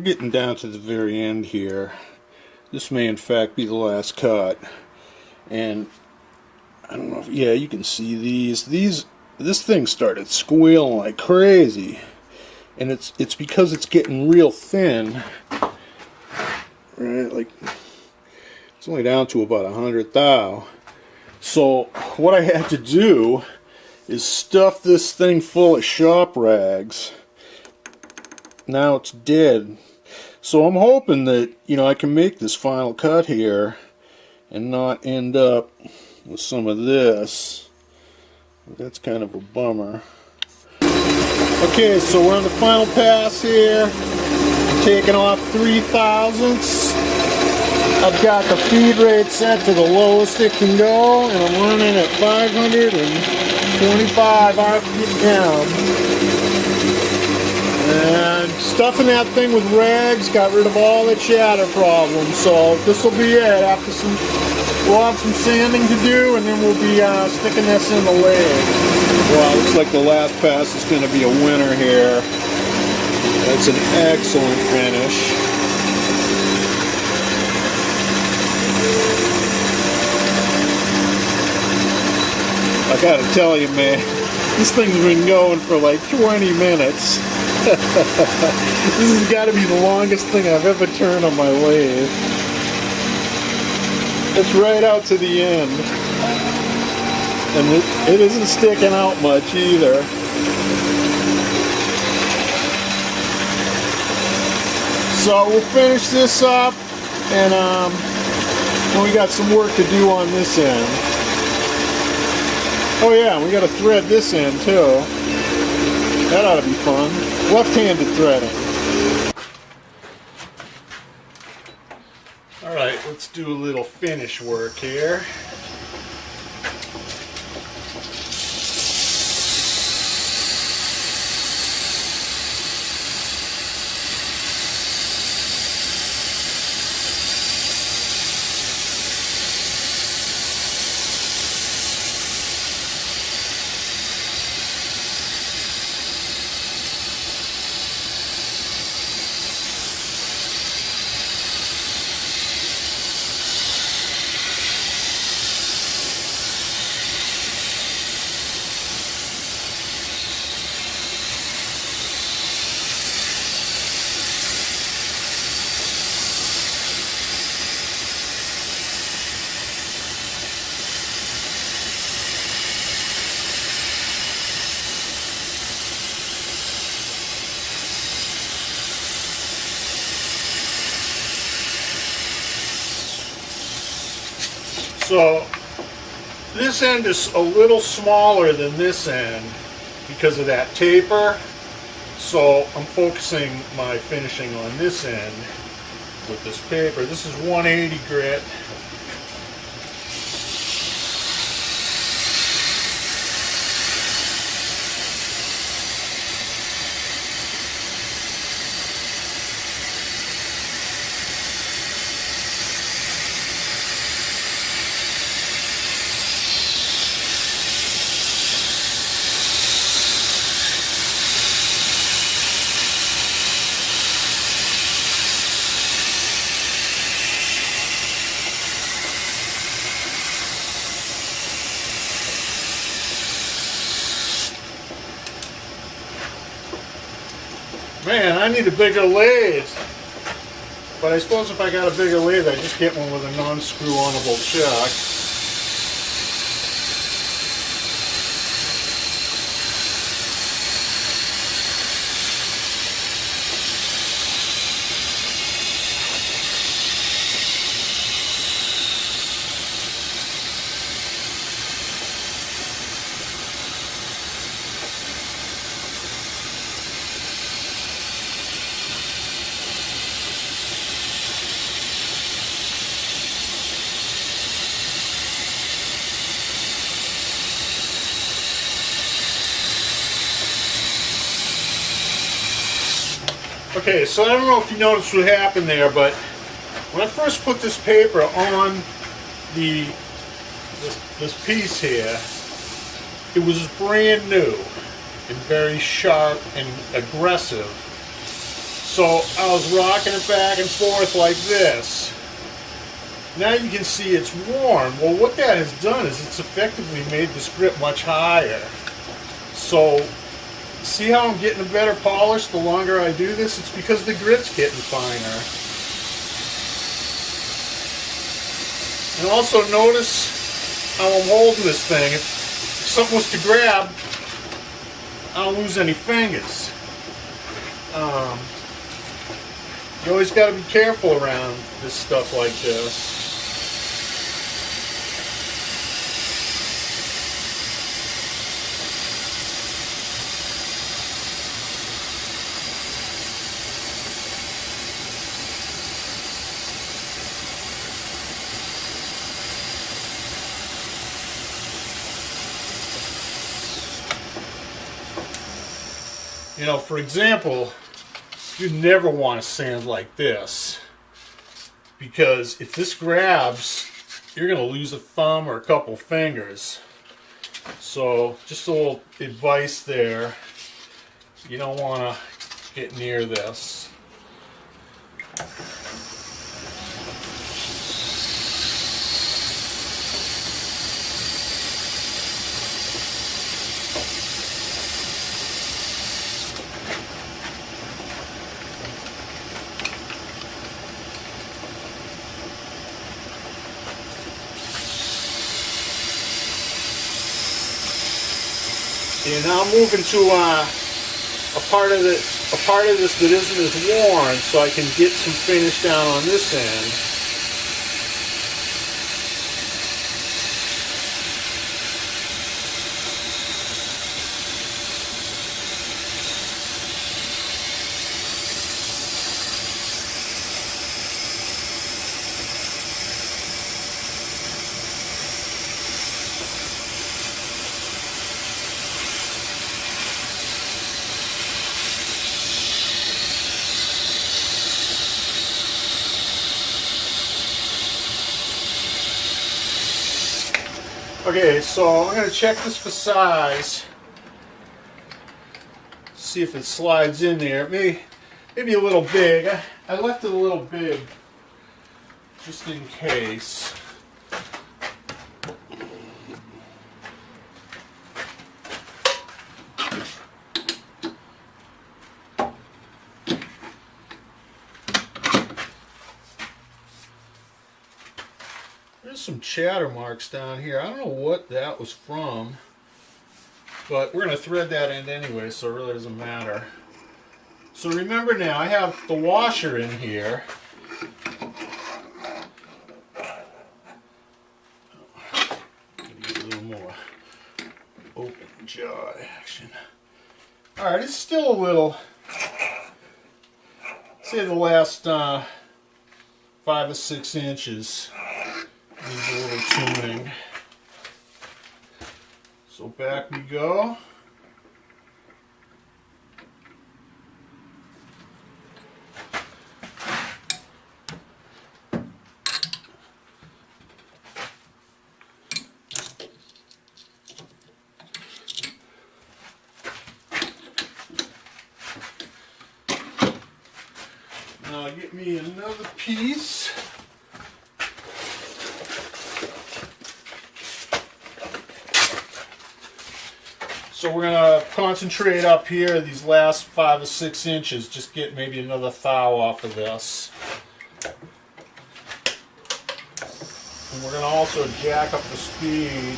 getting down to the very end here. This may in fact be the last cut. And I don't know if, yeah, you can see this thing started squealing like crazy. And it's because it's getting real thin. Right, like it's only down to about 100 thou. So what I had to do is stuff this thing full of shop rags. Now it's dead. So I'm hoping that, you know, I can make this final cut here and not end up with some of this. That's kind of a bummer. Okay, so we're on the final pass here. I'm taking off 3/1000ths. I've got the feed rate set to the lowest it can go, and I'm running at 525 RPM. And stuffing that thing with rags got rid of all the chatter problems. So this will be it. After we'll have some sanding to do, and then we'll be sticking this in the lathe. Well, looks like the last pass is going to be a winner here. That's an excellent finish. I gotta tell you, man, this thing's been going for like 20 minutes. This has got to be the longest thing I've ever turned on my lathe. It's right out to the end. And it isn't sticking out much either. So we'll finish this up, and we got some work to do on this end. Oh yeah, we got to thread this end too. That ought to be fun. Left-handed threading. Alright, let's do a little finish work here. So this end is a little smaller than this end because of that taper. So I'm focusing my finishing on this end with this paper. This is 180 grit. Man, I need a bigger lathe. But I suppose if I got a bigger lathe, I just get one with a non-screw-onable chuck. Okay, so I don't know if you noticed what happened there, but when I first put this paper on this piece here, it was brand new and very sharp and aggressive. So I was rocking it back and forth like this. Now you can see it's warm. Well, what that has done is it's effectively made this grip much higher. So see how I'm getting a better polish the longer I do this? It's because the grip's getting finer. And also notice how I'm holding this thing. If something was to grab, I don't lose any fingers. You always got to be careful around this stuff like this. You know, for example, you never want to sand like this, because if this grabs, you're going to lose a thumb or a couple fingers. So just a little advice there. You don't want to get near this. And now I'm moving to a part of this that isn't as worn, so I can get some finish down on this end. Okay, so I'm going to check this for size. See if it slides in there. Maybe a little big. I left it a little big just in case. There's some chatter marks down here. I don't know what that was from, but we're going to thread that end anyway, so it really doesn't matter. So remember now, I have the washer in here. Use a little more open jaw action. Alright, it's still a little, say the last 5 or 6 inches. Needs a little tuning. So back we go. Now get me another piece. So we're going to concentrate up here, these last 5 or 6 inches, just get maybe another thou off of this. And we're going to also jack up the speed.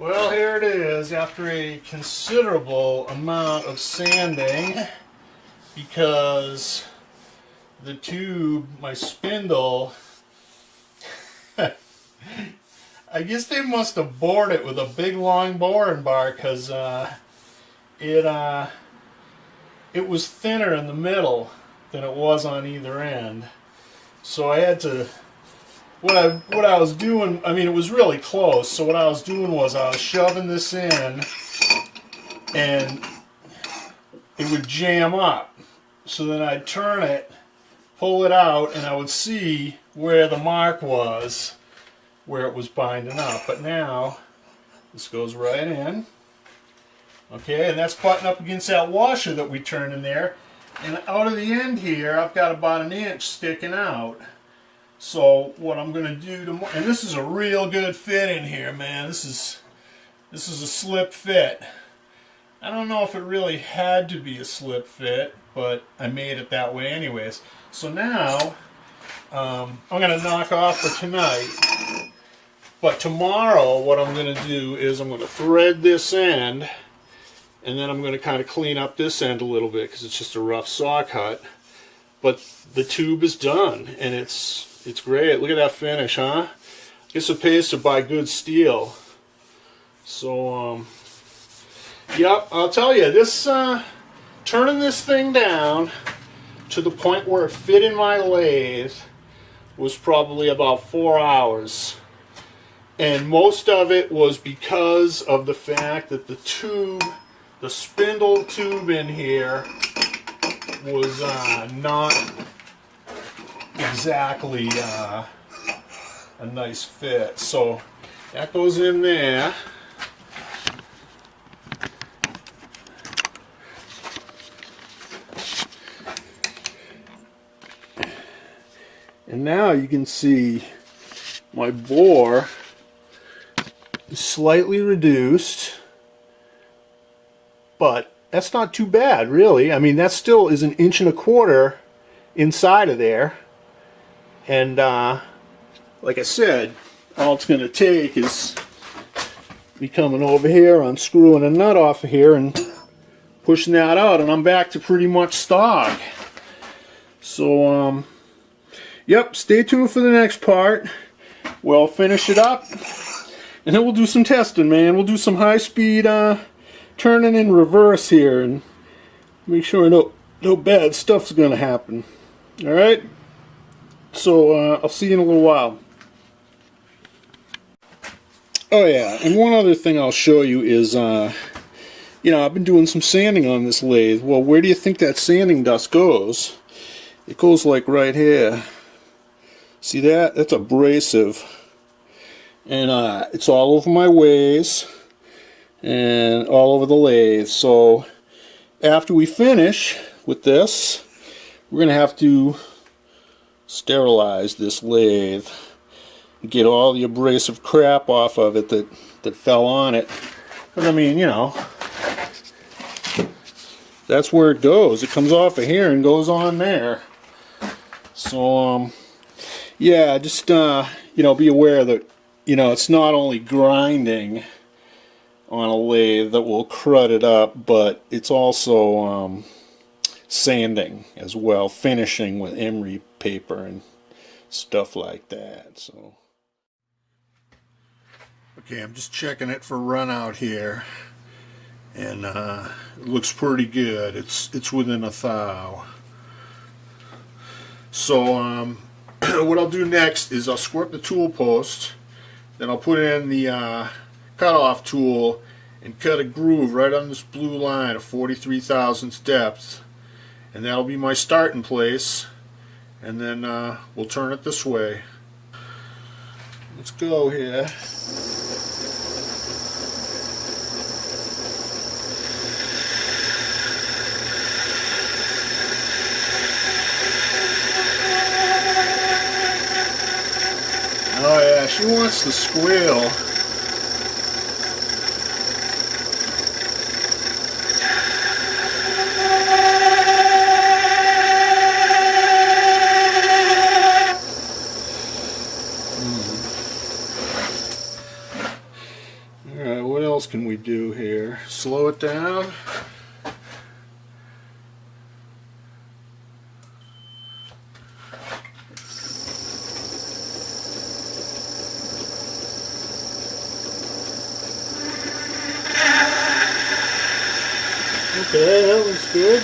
Well, here it is after a considerable amount of sanding, because the tube, my spindle, I guess they must have bored it with a big long boring bar, because it was thinner in the middle than it was on either end. So I had to, what I was doing, I mean, it was really close, so what I was doing was I was shoving this in and it would jam up. So then I'd turn it pull it out and I would see where the mark was, where it was binding up. But now this goes right in. Okay, and that's buttoned up against that washer that we turned in there. And out of the end here, I've got about 1 inch sticking out. So what I'm going to do tomorrow, and this is a real good fit in here, man. This is a slip fit. I don't know if it really had to be a slip fit, but I made it that way anyways. So now I'm going to knock off for tonight. But tomorrow what I'm going to do is I'm going to thread this end, and then I'm going to kind of clean up this end a little bit because it's just a rough saw cut. But the tube is done, and it's great. Look at that finish, huh? I guess it pays to buy good steel. So, yep, I'll tell you, this turning this thing down to the point where it fit in my lathe was probably about 4 hours. And most of it was because of the fact that the tube, the spindle tube in here was not exactly a nice fit. So that goes in there. And now you can see my bore is slightly reduced, but that's not too bad, really. I mean, that still is 1.25 inches inside of there. And like I said, all it's going to take is me coming over here, unscrewing a nut off of here and pushing that out, and I'm back to pretty much stock. So, yep, stay tuned for the next part. We'll finish it up, and then we'll do some testing, man. We'll do some high-speed turning in reverse here, and make sure no bad stuff's going to happen. All right? So, I'll see you in a little while. Oh, yeah, and one other thing I'll show you is, you know, I've been doing some sanding on this lathe. Well, where do you think that sanding dust goes? It goes like right here. See that? That's abrasive. And it's all over my ways and all over the lathe. So after we finish with this, we're going to have to sterilize this lathe and get all the abrasive crap off of it that fell on it. Because, I mean, you know, that's where it goes. It comes off of here and goes on there. So, yeah, just, you know, be aware that, you know, it's not only grinding on a lathe that will crud it up, but it's also sanding as well, finishing with emery paper and stuff like that. So, okay, I'm just checking it for run out here, and it looks pretty good. It's within a thou. So, what I'll do next is I'll squirt the tool post, then I'll put in the cutoff tool and cut a groove right on this blue line of 43 thousandths depth, and that'll be my starting place, and then we'll turn it this way. Let's go here. Oh yeah, she wants to squeal. Alright, what else can we do here? Slow it down. Okay, that was good.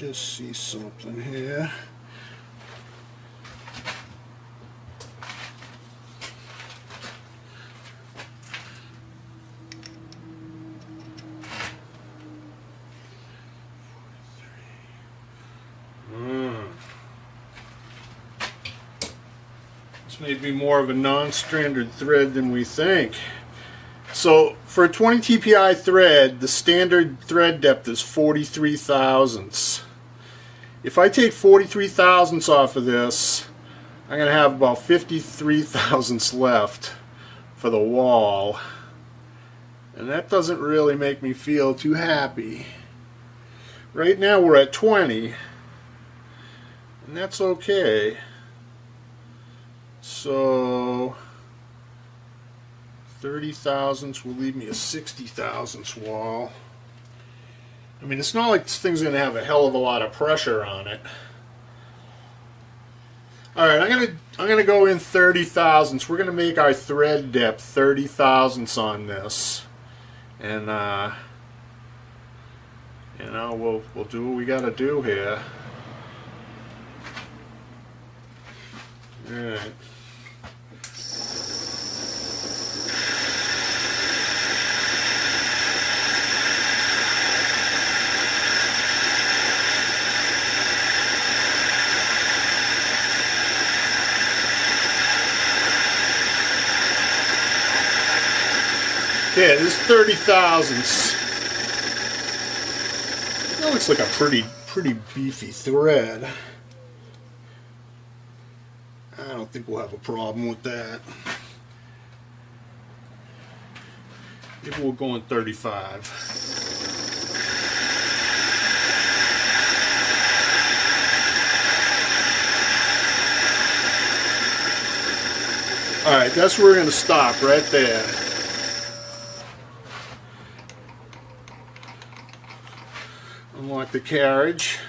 just see something here. This may be more of a non-standard thread than we think. So for a 20 TPI thread, the standard thread depth is 43 thousandths. If I take 43 thousandths off of this, I'm going to have about 53 thousandths left for the wall. And that doesn't really make me feel too happy. Right now we're at 20, and that's okay. So 30 thousandths will leave me a 60 thousandths wall. I mean, it's not like this thing's going to have a hell of a lot of pressure on it. All right, I'm gonna go in 30 thousandths. We're gonna make our thread depth 30 thousandths on this, and you know, we'll do what we got to do here. All right. Okay, this is 30 thousandths. That looks like a pretty beefy thread. I don't think we'll have a problem with that. Maybe we'll go in 35. Alright, that's where we're going to stop, right there. Unlock the carriage.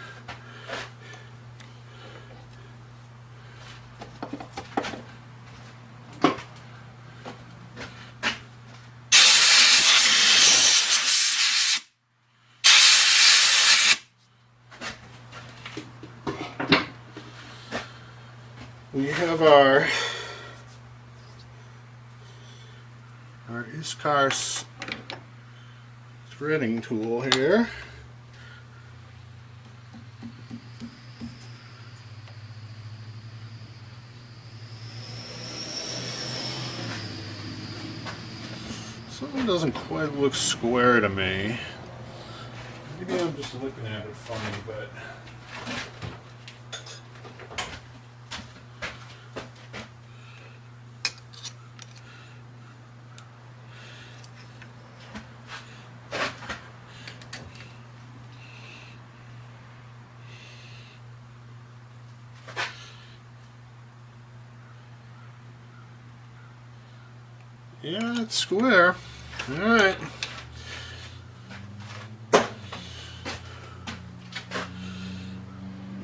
We have our Iscar's threading tool here. Something doesn't quite look square to me. Maybe I'm just looking at it funny, but yeah, it's square. Alright.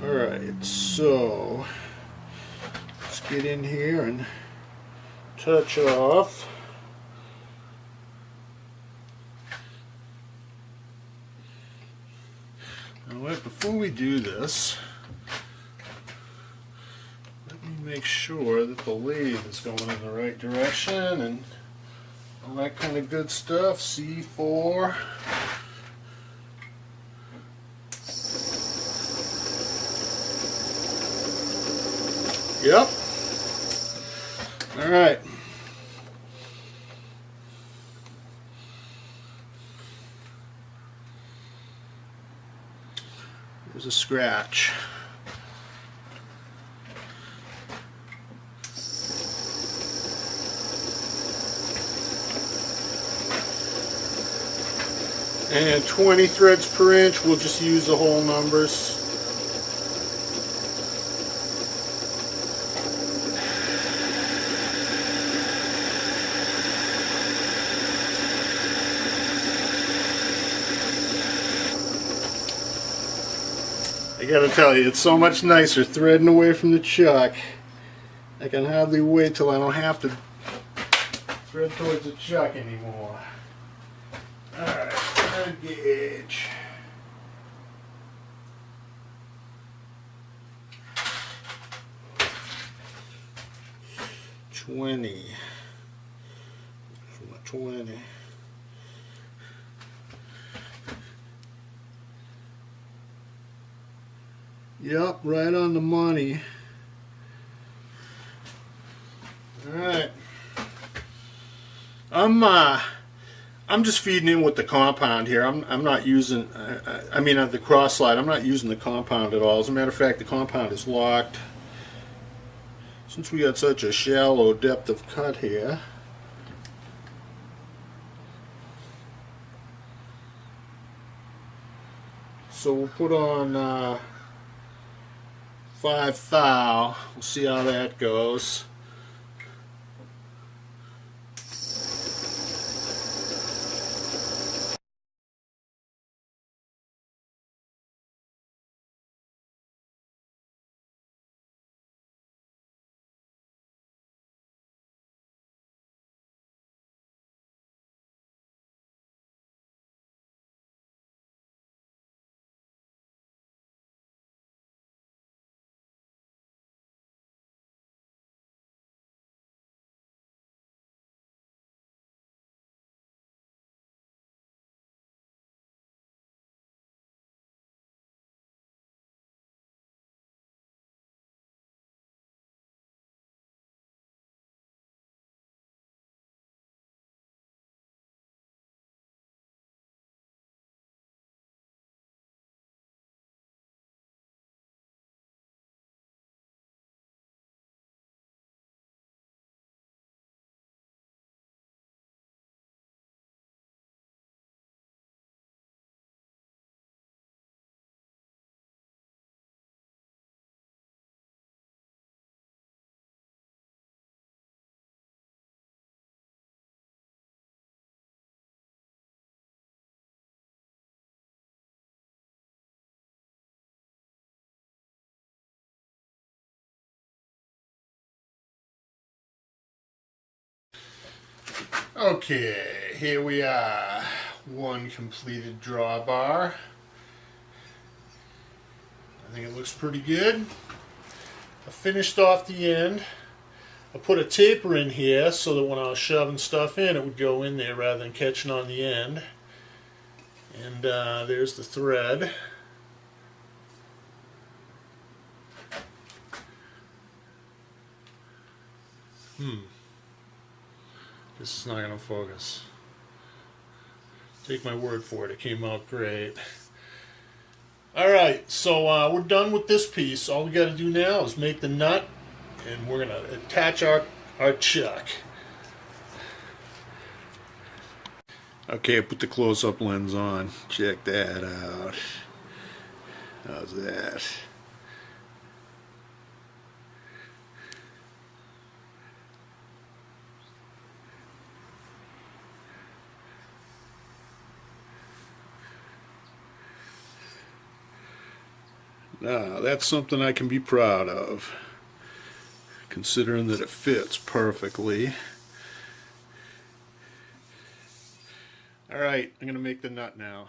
Alright, so let's get in here and touch off. Now wait, before we do this, let me make sure that the lathe is going in the right direction and all that kind of good stuff. C4. Yep. All right. There's a scratch. And 20 threads per inch, we'll just use the whole numbers. I gotta tell you, it's so much nicer threading away from the chuck. I can hardly wait till I don't have to thread towards the chuck anymore. Alright. Gauge. 20. 20. Yep, right on the money. Alright. I'm just feeding in with the compound here. I'm not using, I mean on the cross slide, I'm not using the compound at all. As a matter of fact, the compound is locked. Since we got such a shallow depth of cut here, so we'll put on 5 thou. We'll see how that goes. Okay, here we are. One completed drawbar. I think it looks pretty good. I finished off the end. I put a taper in here so that when I was shoving stuff in, it would go in there rather than catching on the end. And there's the thread. This is not going to focus. Take my word for it, it came out great. Alright, so we're done with this piece. All we got to do now is make the nut, and we're going to attach our chuck. Okay, I put the close-up lens on. Check that out. How's that? Now, that's something I can be proud of, considering that it fits perfectly. Alright, I'm going to make the nut now.